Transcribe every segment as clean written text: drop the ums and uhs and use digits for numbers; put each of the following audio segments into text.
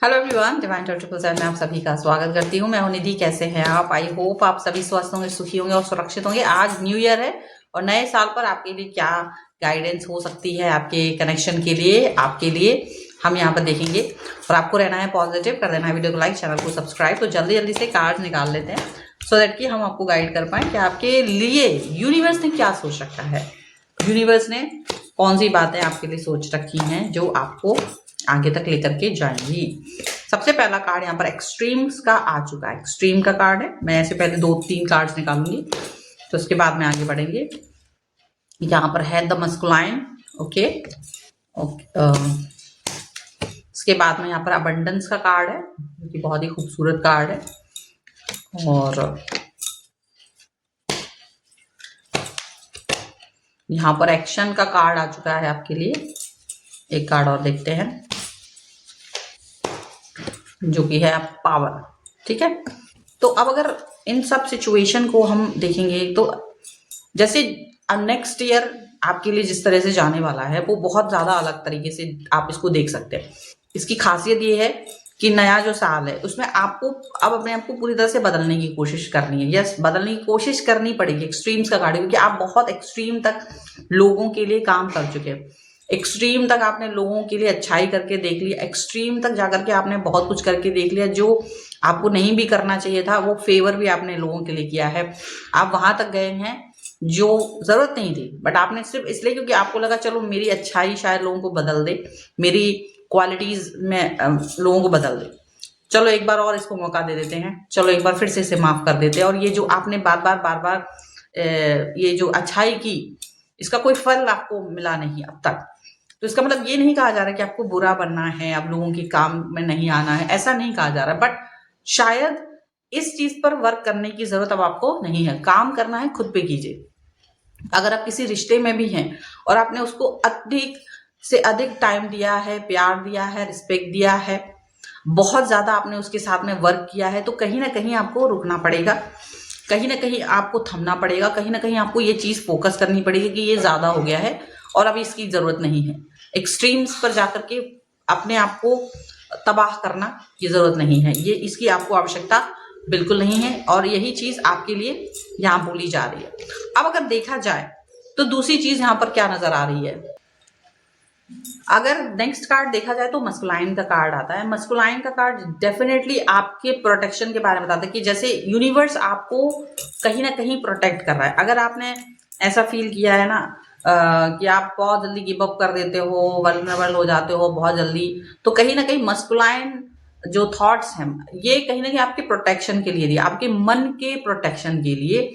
Hello everyone, divine triple में आप सभी का स्वागत करती हूँ। मैं हूँ निधि। कैसे हैं आप? आई होप आप सभी स्वस्थ होंगे, सुखी होंगे और सुरक्षित होंगे। आज न्यू ईयर है और नए साल पर आपके लिए क्या गाइडेंस हो सकती है, आपके कनेक्शन के लिए, आपके लिए हम यहाँ पर देखेंगे। और आपको रहना है पॉजिटिव, कर देना है वीडियो को लाइक, चैनल को सब्सक्राइब। तो जल्दी जल्दी से कार्ड निकाल लेते हैं सो दैट कि हम आपको गाइड कर पाए कि आपके लिए यूनिवर्स ने क्या सोच रखा है, यूनिवर्स ने कौन सी बातें आपके लिए सोच रखी हैं जो आपको आगे तक लेकर के जाएंगी। सबसे पहला कार्ड यहाँ पर एक्सट्रीम्स का आ चुका है। एक्सट्रीम का कार्ड है। मैं ऐसे पहले 2-3 कार्ड्स निकालूंगी तो उसके बाद में आगे बढ़ेंगे। यहाँ पर है द मस्कुलाइन। ओके, इसके बाद में यहाँ पर अबंडेंस का कार्ड है जो कि बहुत ही खूबसूरत कार्ड है। और यहाँ पर एक्शन का कार्ड आ चुका है आपके लिए। एक कार्ड और देखते हैं जो कि है पावर। ठीक है, तो अब अगर इन सब सिचुएशन को हम देखेंगे तो जैसे नेक्स्ट ईयर आपके लिए जिस तरह से जाने वाला है वो बहुत ज्यादा अलग तरीके से आप इसको देख सकते हैं। इसकी खासियत ये है कि नया जो साल है उसमें आपको अब अपने आप को पूरी तरह से बदलने की कोशिश करनी है। यस, बदलने की कोशिश करनी पड़ेगी। एक्सट्रीम्स का कार्ड, क्योंकि आप बहुत एक्सट्रीम तक लोगों के लिए काम कर चुके हैं। एक्सट्रीम तक आपने लोगों के लिए अच्छाई करके देख लिया। एक्सट्रीम तक जाकर के आपने बहुत कुछ करके देख लिया जो आपको नहीं भी करना चाहिए था। वो फेवर भी आपने लोगों के लिए किया है। आप वहां तक गए हैं जो जरूरत नहीं थी, बट आपने सिर्फ इसलिए क्योंकि आपको लगा चलो मेरी अच्छाई शायद लोगों को बदल दे, मेरी क्वालिटीज में लोगों को बदल दे, चलो एक बार और इसको मौका दे देते हैं, चलो एक बार फिर से इसे माफ कर देते हैं। और ये जो आपने बार बार ये जो अच्छाई की, इसका कोई फल आपको मिला नहीं अब तक। तो इसका मतलब ये नहीं कहा जा रहा कि आपको बुरा बनना है, आप लोगों के काम में नहीं आना है, ऐसा नहीं कहा जा रहा। बट शायद इस चीज पर वर्क करने की जरूरत अब आपको नहीं है। काम करना है खुद पे कीजिए। अगर आप किसी रिश्ते में भी हैं और आपने उसको अधिक से अधिक टाइम दिया है, प्यार दिया है, रिस्पेक्ट दिया है, बहुत ज्यादा आपने उसके साथ में वर्क किया है, तो कहीं ना कहीं आपको रुकना पड़ेगा, कहीं ना कहीं आपको थमना पड़ेगा, कहीं ना कहीं आपको ये चीज फोकस करनी पड़ेगी कि ये ज्यादा हो गया है और अब इसकी जरूरत नहीं है। एक्सट्रीम्स पर जाकर के अपने आप को तबाह करना की जरूरत नहीं है। ये इसकी आपको आवश्यकता बिल्कुल नहीं है और यही चीज आपके लिए यहाँ बोली जा रही है। अब अगर देखा जाए तो दूसरी चीज यहाँ पर क्या नजर आ रही है। अगर नेक्स्ट कार्ड देखा जाए तो मस्कुलाइन का कार्ड आता है। मस्कुलाइन का कार्ड डेफिनेटली आपके प्रोटेक्शन के बारे में बताता है कि जैसे यूनिवर्स आपको कहीं ना कहीं प्रोटेक्ट कर रहा है। अगर आपने ऐसा फील किया है ना कि आप बहुत जल्दी गिव अप कर देते हो, वल्नरेबल हो जाते हो बहुत जल्दी, तो कहीं ना कहीं मस्कुलाइन जो थॉट्स हैं ये कहीं ना कहीं आपके प्रोटेक्शन के लिए दिए, आपके मन के प्रोटेक्शन के लिए।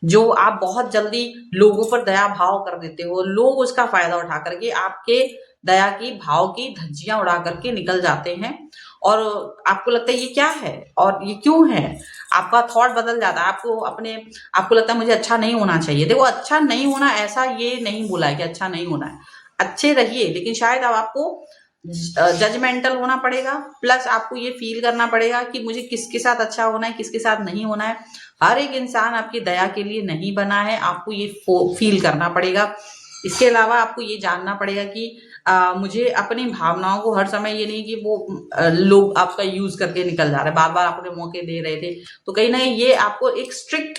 जो आप बहुत जल्दी लोगों पर दया भाव कर देते हो, लोग उसका फायदा उठा करके आपके दया की भाव की धज्जियां उड़ा करके निकल जाते हैं और आपको लगता है ये क्या है और ये क्यों है। आपका थॉट बदल जाता है। आपको लगता है मुझे अच्छा नहीं होना चाहिए। देखो, अच्छा नहीं होना ऐसा ये नहीं बोला है कि अच्छा नहीं होना है, अच्छे रहिए, लेकिन शायद अब आपको जजमेंटल होना पड़ेगा। प्लस आपको ये फील करना पड़ेगा कि मुझे किसके साथ अच्छा होना है, किसके साथ नहीं होना है। हर एक इंसान आपकी दया के लिए नहीं बना है, आपको ये फील करना पड़ेगा। इसके अलावा आपको ये जानना पड़ेगा कि मुझे अपनी भावनाओं को हर समय, ये नहीं कि वो लोग आपका यूज करके निकल जा रहे हैं, बार बार आपने मौके दे रहे थे, तो कहीं ना कहीं ये आपको एक स्ट्रिक्ट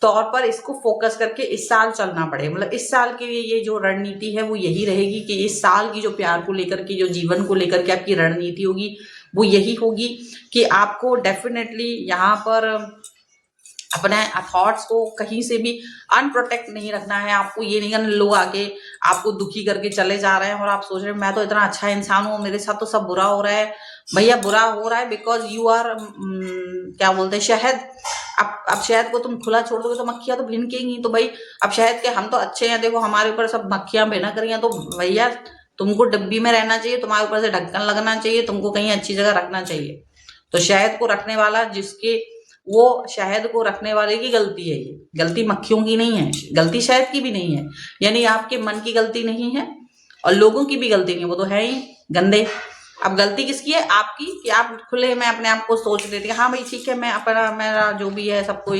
तौर पर इसको फोकस करके इस साल चलना पड़ेगा। मतलब इस साल के लिए ये जो रणनीति है वो यही रहेगी कि इस साल की जो प्यार को लेकर के, जो जीवन को लेकर के आपकी रणनीति होगी वो यही होगी कि आपको डेफिनेटली यहाँ पर अपने थॉट्स को कहीं से भी अनप्रोटेक्ट नहीं रखना है। आपको ये नहीं करना लोग आके आपको दुखी करके चले जा रहे हैं और आप सोच रहे हैं मैं तो इतना अच्छा इंसान हूँ, मेरे साथ तो सब बुरा हो रहा है। भैया, बुरा हो रहा है बिकॉज यू आर क्या बोलते हैं, शहद। अब शहद को तुम खुला छोड़ दोगे तो मक्खियां तो भिनकेंगी। तो भाई अब शहद के हम तो अच्छे हैं, देखो हमारे ऊपर सब मक्खियां भिनक रही हैं, तो भैया तुमको डब्बी में रहना चाहिए, तुम्हारे ऊपर से ढक्कन लगना चाहिए, तुमको कहीं अच्छी जगह रखना चाहिए। तो शहद को रखने वाला जिसके, वो शहद को रखने वाले की गलती है। ये गलती मक्खियों की नहीं है, गलती शहद की भी नहीं है, यानी आपके मन की गलती नहीं है और लोगों की भी गलती नहीं है, वो तो है ही गंदे। अब गलती किसकी है? आपकी, कि आप खुले में अपने आप को सोच लेते हैं हाँ भाई ठीक है, मैं अपना मेरा जो भी है सबको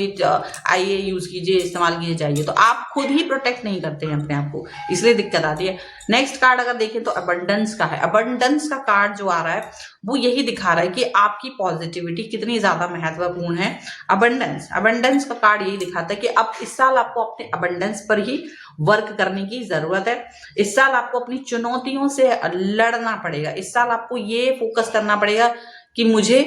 आइए यूज कीजिए, इस्तेमाल कीजिए चाहिए। तो आप खुद ही प्रोटेक्ट नहीं करते हैं अपने आप को, इसलिए दिक्कत आती है। नेक्स्ट कार्ड अगर देखें तो अबंडेंस का है। अबंडेंस का कार्ड जो आ रहा है वो यही दिखा रहा है कि आपकी पॉजिटिविटी कितनी ज्यादा महत्वपूर्ण है। अबंडेंस अबंडेंस का कार्ड यही दिखाता है कि अब इस साल आपको अपने अबंडेंस पर ही वर्क करने की जरूरत है। इस साल आपको अपनी चुनौतियों से लड़ना पड़ेगा। इस साल आपको ये फोकस करना पड़ेगा कि मुझे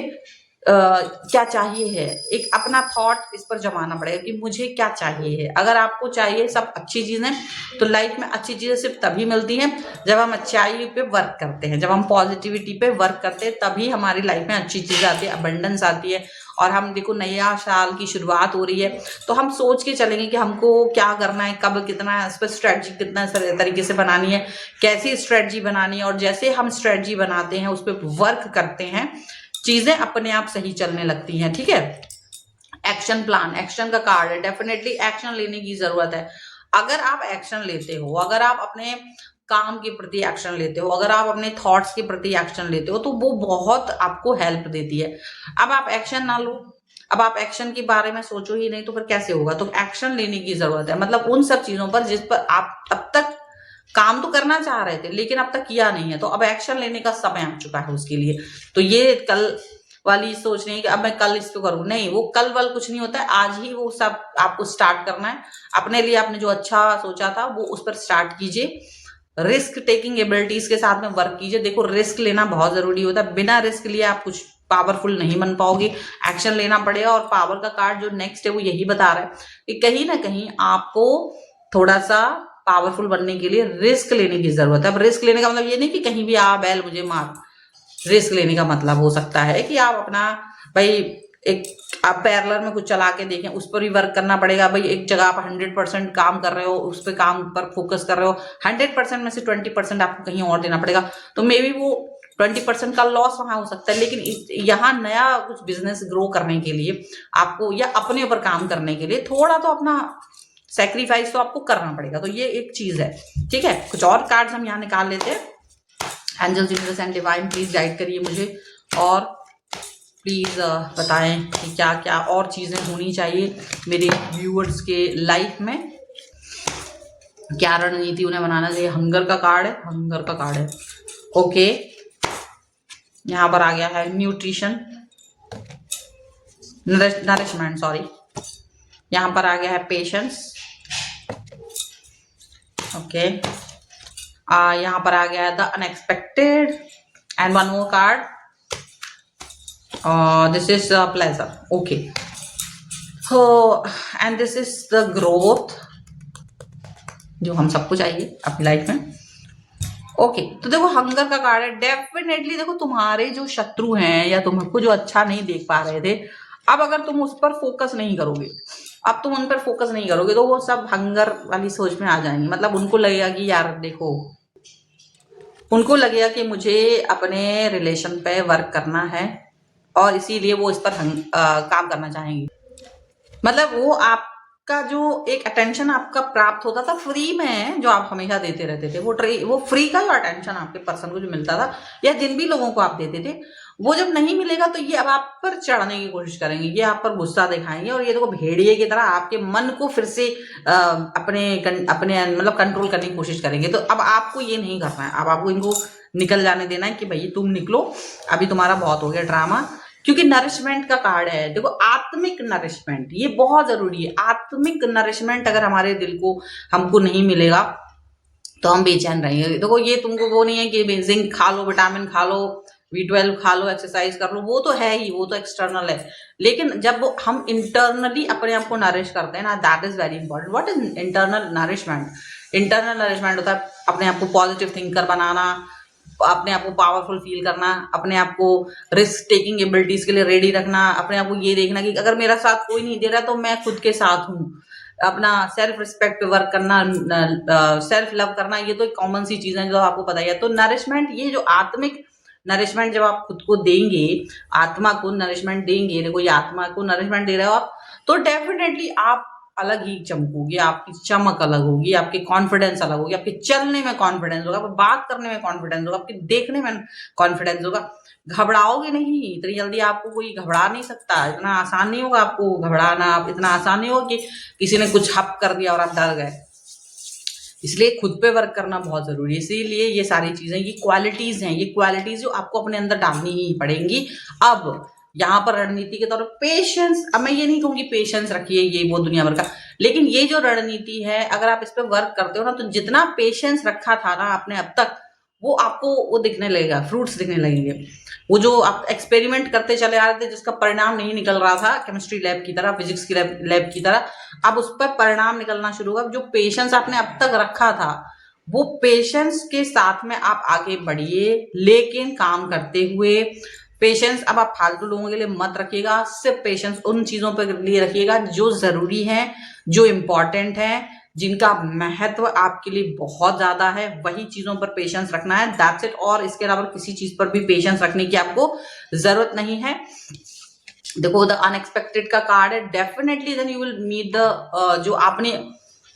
क्या चाहिए है। एक अपना थॉट इस पर जमाना पड़ेगा कि मुझे क्या चाहिए है। अगर आपको चाहिए सब अच्छी चीजें, तो लाइफ में अच्छी चीजें सिर्फ तभी मिलती हैं जब हम अच्छाई पे वर्क करते हैं, जब हम पॉजिटिविटी पे वर्क करते हैं, तभी हमारी लाइफ में अच्छी चीजें आती है, अबंडेंस आती है। और हम देखो नया साल की शुरुआत हो रही है, तो हम सोच के चलेंगे कि हमको क्या करना है, कब कितना, इस पर स्ट्रेटजी कितना तरीके से बनानी है, कैसी स्ट्रेटजी बनानी है। और जैसे हम स्ट्रेटजी बनाते हैं, उस पर वर्क करते हैं, चीजें अपने आप सही चलने लगती हैं। ठीक है। एक्शन प्लान, एक्शन का कार्ड है। डेफिनेटली एक्शन लेने की जरूरत है। अगर आप एक्शन लेते हो, अगर आप अपने काम के प्रति एक्शन लेते हो, अगर आप अपने थॉट्स के प्रति एक्शन लेते हो, तो वो बहुत आपको हेल्प देती है। अब आप एक्शन ना लो, अब आप एक्शन के बारे में सोचो ही नहीं, तो फिर कैसे होगा। तो एक्शन लेने की जरूरत है, मतलब उन सब चीजों पर जिस पर आप अब तक काम तो करना चाह रहे थे लेकिन अब तक किया नहीं है, तो अब एक्शन लेने का समय आ चुका है उसके लिए। तो ये कल वाली सोच नहीं है कि अब मैं कल इसको करूं, नहीं, वो कल वल कुछ नहीं होता है, आज ही वो सब आपको स्टार्ट करना है। अपने लिए आपने जो अच्छा सोचा था वो उस पर स्टार्ट कीजिए। रिस्क टेकिंग एबिलिटीज के साथ में वर्क कीजिए। देखो रिस्क लेना बहुत जरूरी होता है, बिना रिस्क लिए आप कुछ पावरफुल नहीं बन पाओगे। एक्शन लेना पड़ेगा। और पावर का कार्ड जो नेक्स्ट है वो यही बता रहा है कि कहीं ना कहीं आपको थोड़ा सा पावरफुल बनने के लिए रिस्क लेने की जरूरत है। अब रिस्क लेने का मतलब ये नहीं कि कहीं भी आ बैल मुझे मार। रिस्क लेने का मतलब हो सकता है कि आप अपना भाई एक आप पैरेलल में कुछ चला के देखें, उस पर भी वर्क करना पड़ेगा। भाई एक जगह आप 100% काम कर रहे हो, उस पर काम पर फोकस कर रहे हो, 100% में से 20% आपको कहीं और देना पड़ेगा, तो मे बी वो 20% का लॉस वहां हो सकता है। लेकिन यहाँ नया कुछ बिजनेस ग्रो करने के लिए आपको, या अपने ऊपर काम करने के लिए, थोड़ा तो अपना सेक्रीफाइस तो आपको करना पड़ेगा। तो ये एक चीज है। ठीक है। कुछ और कार्ड्स हम यहाँ निकाल लेते हैं। Angels, universe and divine please guide करिए मुझे, और प्लीज बताएं कि क्या क्या और चीजें होनी चाहिए मेरे व्यूअर्स के लाइफ में, क्या रणनीति उन्हें बनाना चाहिए। हंगर का कार्ड है, हंगर का कार्ड है। ओके, यहाँ पर आ गया है न्यूट्रिशन, नरिशमेंट, सॉरी। यहाँ पर आ गया है पेशेंस। ओके, यहाँ पर आ गया है the unexpected, and one more card, this is pleasure. Okay, and this is the growth जो हम सबको चाहिए अपनी लाइफ में। ओके, तो देखो हंगर का कार्ड है। डेफिनेटली देखो तुम्हारे जो शत्रु हैं या तुमको जो अच्छा नहीं देख पा रहे थे, अब अगर तुम उस पर फोकस नहीं करोगे, अब तुम उन पर फोकस नहीं करोगे, तो वो सब हंगर वाली सोच में आ जाएंगे। मतलब उनको लगेगा कि यार देखो, उनको लगेगा कि मुझे अपने रिलेशन पे वर्क करना है, और इसीलिए वो इस पर काम करना चाहेंगे। मतलब वो आपका जो एक अटेंशन आपका प्राप्त होता था फ्री में, जो आप हमेशा देते रहते थे, वो फ्री का जो अटेंशन आपके पर्सन को जो मिलता था, या जिन भी लोगों को आप देते थे, वो जब नहीं मिलेगा तो ये अब आप पर चढ़ने की कोशिश करेंगे, ये आप पर गुस्सा दिखाएंगे, और ये देखो भेड़िए की तरह आपके मन को फिर से अपने मतलब कंट्रोल करने की कोशिश करेंगे। तो अब आपको ये नहीं करना है, अब आपको इनको निकल जाने देना है कि भाई तुम निकलो, अभी तुम्हारा बहुत हो गया ड्रामा। क्योंकि नरिशमेंट का कार्ड है। देखो आत्मिक नरिशमेंट ये बहुत जरूरी है। आत्मिक नरिशमेंट अगर हमारे दिल को हमको नहीं मिलेगा तो हम बेचैन रहेंगे। देखो ये तुमको वो नहीं है कि जिंक खा लो, विटामिन खा लो, B12 खा लो, एक्सरसाइज कर लो, वो तो है ही, वो तो एक्सटर्नल है। लेकिन जब हम इंटरनली अपने आप को नरिश करते हैं ना, that is very important. What is internal nourishment? Internal nourishment होता है अपने आप को पॉजिटिव थिंकर बनाना, अपने आप को पावरफुल फील करना, अपने आप को रिस्क टेकिंग एबिलिटीज के लिए रेडी रखना, अपने आप को ये देखना कि अगर मेरा साथ कोई नहीं दे रहा तो मैं खुद के साथ हूँ। अपना सेल्फ रिस्पेक्ट पे वर्क करना, सेल्फ लव करना, ये तो एक कॉमन सी चीज है जो आपको पता ही है। तो नरिशमेंट, ये जो आत्मिक नरिशमेंट जब आप खुद को देंगे, आत्मा को नरिशमेंट देंगे, देखो ये आत्मा को नरिशमेंट दे रहे हो आप, तो डेफिनेटली आप अलग ही चमकोगी, आपकी चमक अलग होगी, आपकी कॉन्फिडेंस अलग होगी, आपके चलने में कॉन्फिडेंस होगा, आपको बात करने में कॉन्फिडेंस होगा, आपके देखने में कॉन्फिडेंस होगा। घबराओगे नहीं, इतनी जल्दी आपको कोई घबरा नहीं सकता, इतना आसान नहीं होगा आपको घबराना, इतना आसान नहीं होगा कि किसी ने कुछ हप कर दिया और आप डर गए। इसलिए खुद पे वर्क करना बहुत जरूरी है। इसीलिए ये सारी चीजें, ये क्वालिटीज हैं, ये क्वालिटीज जो आपको अपने अंदर डालनी ही पड़ेंगी। अब यहाँ पर रणनीति के तौर पर पेशेंस, अब मैं ये नहीं कहूंगी पेशेंस रखिए ये वो दुनिया भर का, लेकिन ये जो रणनीति है अगर आप इस पर वर्क करते हो ना, तो जितना पेशेंस रखा था ना आपने अब तक, वो आपको वो दिखने लगेगा, फ्रूट्स दिखने लगेंगे। वो जो आप एक्सपेरिमेंट करते चले आ रहे थे जिसका परिणाम नहीं निकल रहा था केमिस्ट्री लैब की तरह, फिजिक्स की लैब की तरह, अब उस पर परिणाम निकलना शुरू होगा। जो पेशेंस आपने अब तक रखा था, वो पेशेंस के साथ में आप आगे बढ़िए, लेकिन काम करते हुए। पेशेंस अब आप फालतू लोगों के लिए मत रखिएगा, सिर्फ पेशेंस उन चीजों पर लिए रखिएगा जो जरूरी है, जो इम्पोर्टेंट है, जिनका महत्व आपके लिए बहुत ज्यादा है, वही चीजों पर पेशेंस रखना है, दैट्स इट। और इसके अलावा किसी चीज पर भी पेशेंस रखने की आपको जरूरत नहीं है। देखो द अनएक्सपेक्टेड का कार्ड है, definitely then you will meet the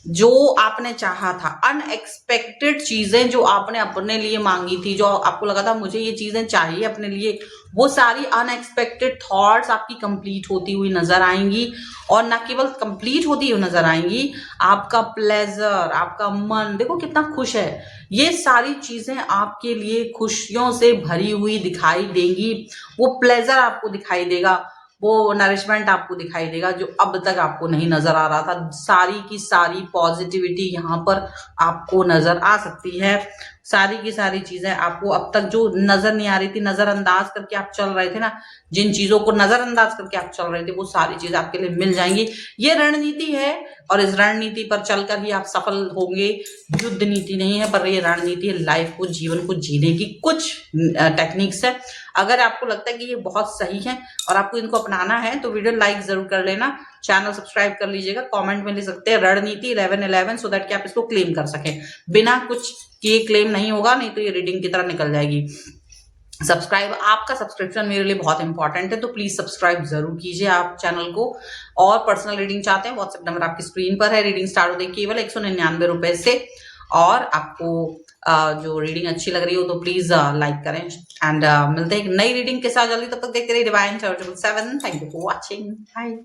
जो आपने चाहा था, अनएक्सपेक्टेड चीजें जो आपने अपने लिए मांगी थी, जो आपको लगा था मुझे ये चीजें चाहिए अपने लिए, वो सारी अनएक्सपेक्टेड थॉट्स आपकी कंप्लीट होती हुई नजर आएंगी। और न केवल कंप्लीट होती हुई नजर आएंगी, आपका प्लेजर, आपका मन देखो कितना खुश है। ये सारी चीजें आपके लिए खुशियों से भरी हुई दिखाई देंगी। वो प्लेजर आपको दिखाई देगा, वो नरिशमेंट आपको दिखाई देगा जो अब तक आपको नहीं नजर आ रहा था। सारी की सारी पॉजिटिविटी यहाँ पर आपको नजर आ सकती है। सारी की सारी चीजें आपको अब तक जो नजर नहीं आ रही थी, नजरअंदाज करके आप चल रहे थे ना, जिन चीजों को नजरअंदाज करके आप चल रहे थे, वो सारी चीजें आपके लिए मिल जाएंगी। ये रणनीति है और इस रणनीति पर चलकर ही आप सफल होंगे। युद्ध नीति नहीं है, पर ये रणनीति है लाइफ को, जीवन को जीने की कुछ टेक्निक्स है। अगर आपको लगता है कि ये बहुत सही है और आपको इनको अपनाना है तो वीडियो लाइक जरूर कर लेना, चैनल सब्सक्राइब कर लीजिएगा, कमेंट में लिख सकते हैं रणनीति 1111 सो दैट कि आप इसको क्लेम कर सकें। बिना कुछ किए क्लेम नहीं होगा, नहीं तो ये रीडिंग की तरह निकल जाएगी। सब्सक्राइब, आपका सब्सक्रिप्शन मेरे लिए बहुत इंपॉर्टेंट है, तो प्लीज सब्सक्राइब जरूर कीजिए आप चैनल को। और पर्सनल रीडिंग चाहते हैं, व्हाट्सएप नंबर आपकी स्क्रीन पर है। रीडिंग स्टार्ट होती है केवल 199 रुपए से। और आपको जो रीडिंग अच्छी लग रही हो तो प्लीज लाइक करें। एंड मिलते हैं एक नई रीडिंग के साथ जल्दी, तब तक देखते रहिए divine charitable 7। Thank you for watching, bye.